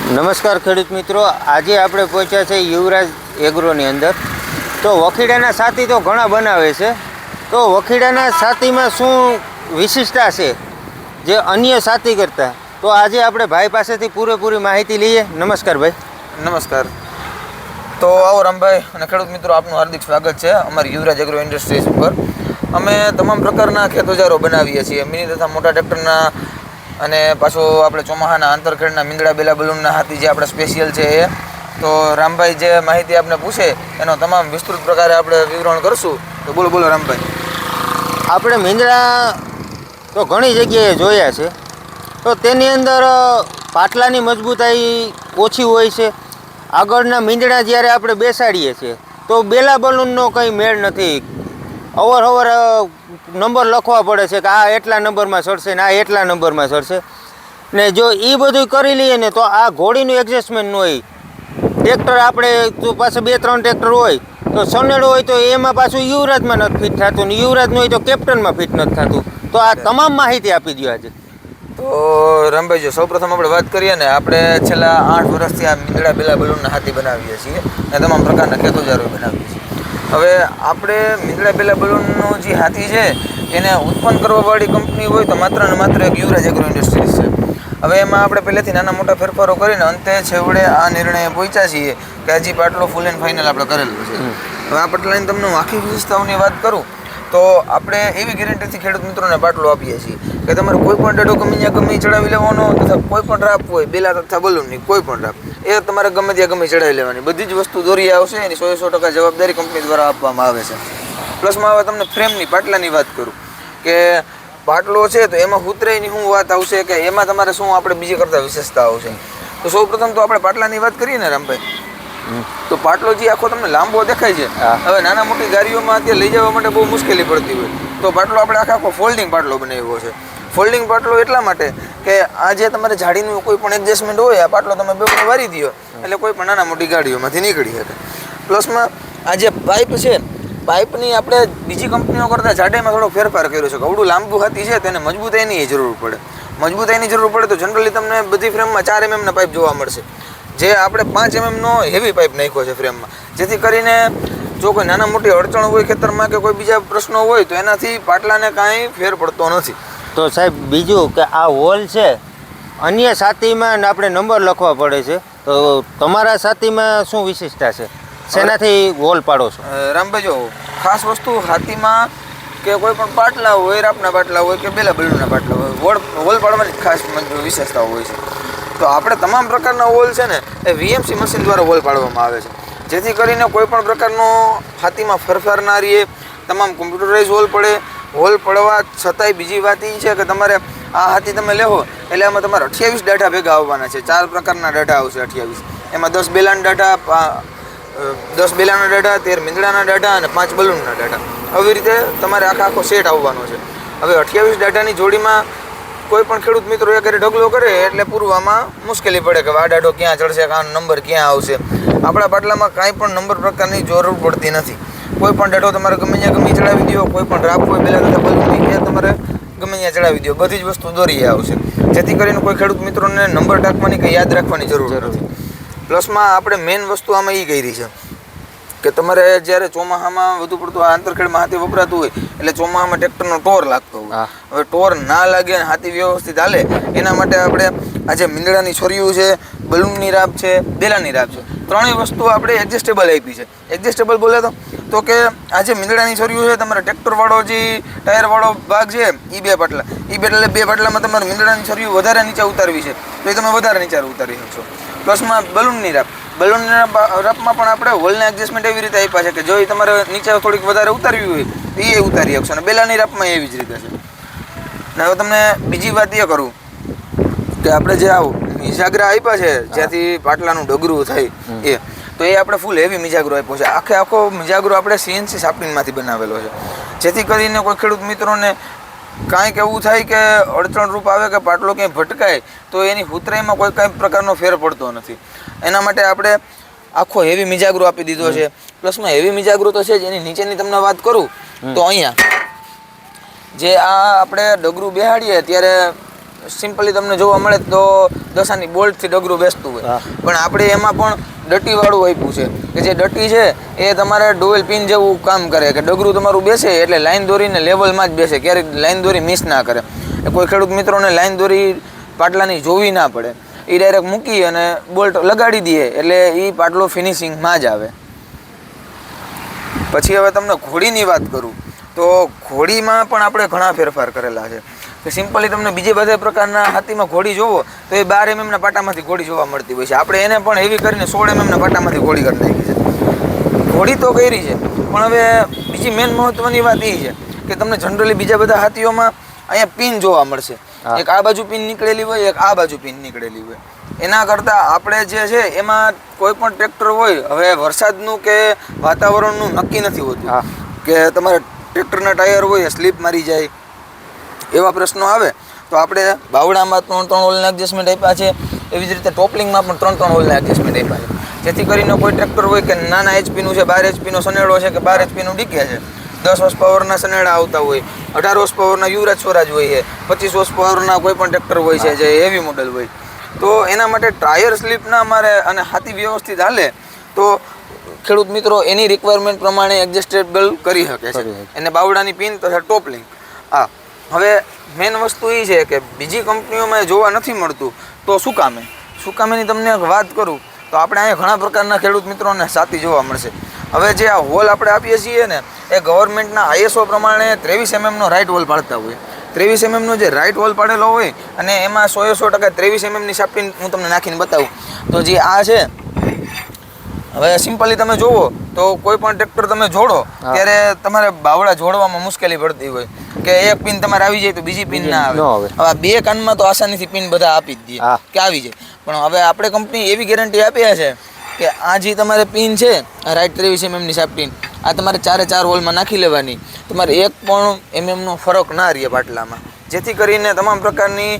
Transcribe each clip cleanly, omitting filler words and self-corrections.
નમસ્કાર ખેડૂત મિત્રો, આજે આપણે પહોંચ્યા છે યુવરાજ એગ્રોની અંદર. તો વખીડાના સાથી તો ઘણા બનાવે છે, તો વખીડાના સાથીમાં શું વિશિષ્ટતા છે જે અન્ય સાથી કરતાં? તો આજે આપણે ભાઈ પાસેથી પૂરેપૂરી માહિતી લઈએ. નમસ્કાર ભાઈ. નમસ્કાર. તો આવો રામભાઈ અને ખેડૂત મિત્રો, આપનું હાર્દિક સ્વાગત છે અમારી યુવરાજ એગ્રો ઇન્ડસ્ટ્રીઝ ઉપર. અમે તમામ પ્રકારના ખેત ઓજારો બનાવીએ છીએ, મિની તથા મોટા ટ્રેક્ટરના, અને પાછો આપણે ચોમાહાના આંતરખેડના મીંગડા બેલા બલૂનના હાથી જે આપણે સ્પેશિયલ છે એ. તો રામભાઈ જે માહિતી આપણે પૂછે એનો તમામ વિસ્તૃત પ્રકારે આપણે વિવરણ કરશું. તો બોલો બોલો રામભાઈ. આપણે મીંદડા તો ઘણી જગ્યાએ જોયા છે, તો તેની અંદર પાટલાની મજબૂતાઈ ઓછી હોય છે. આગળના મીંદડા જ્યારે આપણે બેસાડીએ છીએ તો બેલા બલૂનનો કંઈ મેળ નથી. અવર નંબર લખવા પડે છે કે આ એટલા નંબરમાં ચડશે ને આ એટલા નંબરમાં ચડશે, ને જો એ બધું કરી લઈએ ને તો આ ઘોડીનું એડજસ્ટમેન્ટ ન હોય. ટ્રેક્ટર આપણે તો પાછું 2-3 ટ્રેક્ટર હોય તો સનેડો હોય તો એમાં પાછું યુવરાજમાં નથી ફિટ થતું, ને યુવરાજનું હોય તો કેપ્ટનમાં ફિટ નથી થતું. તો આ તમામ માહિતી આપી દો આજે. તો રામભાઈ, જો સૌપ્રથમ આપણે વાત કરીએ ને, આપણે છેલ્લા 8 વર્ષથી આ મીંદડા બેલા બલૂનના હાથી બનાવીએ છીએ અને તમામ પ્રકારના ખેત ઓજારો બનાવીએ છીએ. હવે આપણે મીંદડા બેલા બલૂનનો જે હાથી છે એને ઉત્પન્ન કરવાવાળી કંપની હોય તો માત્ર ને માત્ર એક યુવરાજ એગ્રો ઇન્ડસ્ટ્રીઝ છે. હવે એમાં આપણે પહેલેથી નાના મોટા ફેરફારો કરીને અંતે છેવડે આ નિર્ણય પહોંચ્યા છીએ કે હજી પાટલો ફૂલ એન્ડ ફાઇનલ આપણે કરેલું છે. હવે આ પાટલાની તમને આખી વિશેષતાઓની વાત કરું તો આપણે એવી ગેરંટીથી ખેડૂત મિત્રોને પાટલો આપીએ છીએ કે તમારે કોઈ પણ ડેડો ગમે ચડાવી લેવાનો, તથા કોઈ પણ રાપ હોય બેલા તથા બલૂનની કોઈ પણ રાપ, એ તમારે ગમે ત્યાં ગમે ચડાવી લેવાની. બધી જ વસ્તુ દોરી આવશે, એની 100% જવાબદારી કંપની દ્વારા આપવામાં આવે છે. પ્લસમાં હવે તમને ફ્રેમની પાટલાની વાત કરું કે પાટલો છે તો એમાં ઉતરાઈની શું વાત આવશે કે એમાં તમારે શું આપણે બીજી કરતાં વિશેષતા આવશે. તો સૌપ્રથમ તો આપણે પાટલાની વાત કરીએ ને રામભાઈ, તો પાટલો જે આખો તમને લાંબો દેખાય છે, હવે નાના મોટી ગાડીઓમાં ત્યાં લઈ જવા માટે બહુ મુશ્કેલી પડતી હોય, તો પાટલો આપણે આખો ફોલ્ડિંગ પાટલો બનાવ્યો છે. ફોલ્ડિંગ પાટલો એટલા માટે કે આ જે તમારે જાડીનું કોઈ પણ એડજસ્ટમેન્ટ હોય, આ પાટલો તમે બે વારી દો એટલે કોઈ પણ નાના મોટી ગાડીઓમાંથી નીકળી શકે. પ્લસમાં આ જે પાઇપ છે, પાઇપની આપણે બીજી કંપનીઓ કરતાં જાડાઈમાં થોડો ફેરફાર કર્યો છે. કવડું લાંબુ હાથી છે તેને મજબૂતાઈની જરૂર પડે. મજબૂતાઈની જરૂર પડે તો જનરલી તમને બધી ફ્રેમમાં 4 mm ના પાઇપ જોવા મળશે, જે આપણે 5 mm નો હેવી પાઇપ નાખ્યો છે ફ્રેમમાં, જેથી કરીને જો કોઈ નાના મોટી અડચણ હોય ખેતરમાં કે કોઈ બીજા પ્રશ્નો હોય તો એનાથી પાટલાને કાંઈ ફેર પડતો નથી. તો સાહેબ બીજું કે આ હોલ છે, અન્ય સાથીમાં આપણે નંબર લખવા પડે છે, તો તમારા સાથીમાં શું વિશેષતા છે? શેનાથી હોલ પાડો છો? રામભાઈ, જો ખાસ વસ્તુ હાથીમાં કે કોઈ પણ પાટલા હોય, રાપના પાટલા હોય કે બેલા બલૂનના પાટલા હોય, હોલ પાડવાની ખાસ વિશેષતાઓ હોય છે. તો આપણે તમામ પ્રકારના હોલ છે ને એ VMC મશીન દ્વારા હોલ પાડવામાં આવે છે, જેથી કરીને કોઈ પણ પ્રકારનો હાથીમાં ફેરફાર ના રહીએ. તમામ કોમ્પ્યુટરાઇઝ હોલ પડે. હોલ પડવા છતાંય બીજી વાત એ છે કે તમારે આ હાથી તમે લેવો એટલે આમાં તમારે 28 ડાટા ભેગા આવવાના છે. 4 પ્રકારના ડાટા આવશે 28. એમાં 10 બેલાના ડાટા, 10 બેલાના ડાટા, 13 મીંદડાના ડાટા અને 5 બલૂનના ડાટા. આવી રીતે તમારે આખો સેટ આવવાનો છે. હવે 28 ડાટાની જોડીમાં કોઈ પણ ખેડૂત મિત્રો એક ઢગલો કરે એટલે પૂરવામાં મુશ્કેલી પડે કે આ ડાટો ક્યાં ચડશે, આ નંબર ક્યાં આવશે. આપણા પાટલામાં કાંઈ પણ નંબર પ્રકારની જરૂર પડતી નથી. કોઈ પણ ડાટો તમારે ગમે ત્યાં ગમે ચડાવી દો, કોઈ પણ રાપ હોય બેલા તથા બલૂનની એ તમારે ગમે ત્યાં ચડાવી દો, બધી જ વસ્તુ દોરી આવશે, જેથી કરીને કોઈ ખેડૂત મિત્રોને નંબર ટાંકવાની કે યાદ રાખવાની જરૂર નથી. પ્લસમાં આપણે મેઇન વસ્તુ આમાં એ કરી છે કે તમારે જ્યારે ચોમાસામાં વધુ પડતું આ આંતરખેડમાં હાથી વપરાતું હોય એટલે ચોમાસામાં ટ્રેક્ટરનો ટોર લાગતો હોય. હવે ટોર ના લાગે અને હાથી વ્યવસ્થિત હાલે એના માટે આપણે આજે મીંદડાની છોરીયું છે, બલૂનની રાપ છે, બેલાની રાપ છે, ત્રણેય વસ્તુ આપણે એડજસ્ટેબલ આપી છે. એડજસ્ટેબલ બોલે તો કે આજે મીંદડાની છોરીયું છે, તમારે ટ્રેક્ટરવાળો જે ટાયરવાળો ભાગ છે એ 2 પાટલા, એ એટલે 2 પાટલામાં તમારે મીંદડાની છોરીયું વધારે નીચે ઉતારવી છે તો એ તમે વધારે નીચે ઉતારી શકશો. પ્લસમાં બલૂનની રાપ, બલૂનના રાપમાં પણ આપણે હોલના એડજસ્ટમેન્ટ એવી રીતે આપ્યા છે કે જો એ તમારે નીચે થોડીક વધારે ઉતારવી હોય તો એ ઉતારી શકશો, અને બેલાની રાપમાં એવી જ રીતે છે. ને હવે તમને બીજી વાત એ કરું કે આપણે જે મિજાગરા આપ્યા છે જ્યાંથી પાટલાનું ડગરું થાય એ, તો એ આપણે ફૂલ હેવી મિજાગરો આપ્યો છે. આખો મિજાગરો આપણે CNC સાપટીનમાંથી બનાવેલો છે, જેથી કરીને કોઈ ખેડૂત મિત્રોને કાંઈક એવું થાય કે અડચણરૂપ આવે કે પાટલો ક્યાંય ભટકાય તો એની ઉતરાઈમાં કોઈ કાંઈ પ્રકારનો ફેર પડતો નથી. એના માટે આપણે આખો હેવી મિજાગરો આપી દીધો છે. પ્લસમાં હેવી મિજાગરો તો છે જ, એની નીચેની તમને વાત કરું તો અહીંયા જે આ આપણે ડગરું બેહાડીએ ત્યારે સિમ્પલી તમને જોવા મળે તો દસાની બોલ્ટથી ડગરું બેસતું હોય, હા. પણ આપણે એમાં પણ ડટીવાળું આપ્યું છે કે જે ડટી છે એ તમારે ડોવેલ પિન જેવું કામ કરે કે ડગરું તમારું બેસે એટલે લાઈન દોરીને લેવલમાં જ બેસે, ક્યારેક લાઈન દોરી મિસ ના કરે. કોઈ ખેડૂત મિત્રોને લાઈન દોરી પાટલાની જોવી ના પડે, એ ડાયરેક્ટ મૂકી અને બોલ્ટ લગાડી દઈએ એટલે એ પાટલો ફિનિશિંગમાં જ આવે. પછી હવે તમને ઘોડીની વાત કરું તો ઘોડીમાં પણ આપણે ઘણા ફેરફાર કરેલા છે કે સિમ્પલી તમને બીજે બધા પ્રકારના હાથીમાં ઘોડી જોવો તો એ 12 mm પાટામાંથી ઘોડી જોવા મળતી હોય છે. આપણે એને પણ એવી કરીને 16 mm પાટામાંથી ઘોડી કરી નાખી છે. ઘોડી તો કરી છે, પણ હવે બીજી મેન મહત્વની વાત એ છે કે તમને જનરલી બીજા બધા હાથીઓમાં અહીંયા પિન જોવા મળશે. હા. એક આ બાજુ પિન નીકળેલી હોય, એક આ બાજુ પિન નીકળેલી હોય. એના કરતાં આપણે જે છે એમાં કોઈ પણ ટ્રેક્ટર હોય, હવે વરસાદનું કે વાતાવરણનું નક્કી નથી હોતું હા. કે તમારે ટ્રેક્ટરના ટાયર હોય સ્લીપ મારી જાય એવા પ્રશ્નો આવે તો આપણે બાવડામાં 3 હોલના એડજસ્ટમેન્ટ આપ્યા છે, એવી જ રીતે ટોપલિંગમાં પણ 3 હોલના એડજસ્ટમેન્ટ આપ્યા છે, જેથી કરીને કોઈ ટ્રેક્ટર હોય કે નાના એચપીનું છે, 12 એચપીનો સનેડો છે કે 12 એચપીનું ડીકે છે, 10 હોર્સ પાવરના સનેડા આવતા હોય, 18 હોર્સ પાવરના યુવરાજ સ્વરાજ હોય છે, 25 હોર્સ પાવરના કોઈ પણ ટ્રેક્ટર હોય છે જે હેવી મોડલ હોય, તો એના માટે ટાયર સ્લીપ ના મારે અને હાથી વ્યવસ્થિત હાલે તો ખેડૂત મિત્રો એની રિક્વાયરમેન્ટ પ્રમાણે એડજસ્ટેબલ કરી શકે છે. એને બાવડાની પિન તથા ટોપલિંગ. હા, હવે મેન વસ્તુ એ છે કે બીજી કંપનીઓમાં જોવા નથી મળતું તો સુકામેની તમને એક વાત કરું તો આપણે અહીંયા ઘણા પ્રકારના ખેડૂત મિત્રોને સાથી જોવા મળશે. હવે જે આ હોલ આપણે આપીએ છીએ ને એ ગવર્મેન્ટના ISO પ્રમાણે 23 mm રાઇટ હોલ પાડતા હોય. 23 mm જે રાઇટ હોલ પાડેલો હોય અને એમાં 100% 23 mm ની શાફ્ટિંગ હું તમને નાખીને બતાવું તો જે આ છે. હવે સિમ્પલી તમે જોવો તો કોઈ પણ ટ્રેક્ટર તમે જોડો ત્યારે તમારે બાવડા જોડવામાં મુશ્કેલી પડતી હોય કે એક પિન તમારે આવી જાય તો બીજી પિન ના આવે. હવે બે કાનમાં તો આસાનીથી પિન બધા આપી જ દે કે આવી જાય, પણ હવે આપણે કંપની એવી ગેરંટી આપી છે કે આ જે તમારે પિન છે આ રાઇટ 23 mm ની શાફ્ટિંગ આ તમારે 4 હોલમાં નાખી લેવાની, તમારે 1 mm નો ફરક ના રહે પાટલામાં, જેથી કરીને તમામ પ્રકારની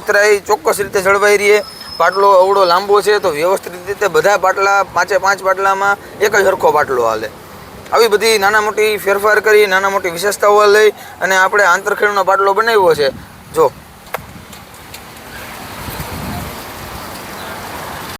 ઉતરાઈ ચોક્કસ રીતે જળવાઈ રહે. પાટલો અવડો લાંબો છે તો વ્યવસ્થિત રીતે બધા પાટલા 5 પાટલામાં એક જ સરખો પાટલો હાલે. આવી બધી નાના મોટી ફેરફાર કરી નાના મોટી વિશેષતાઓ લઈ અને આપણે આંતરખેડનો પાટલો બનાવ્યો છે. જો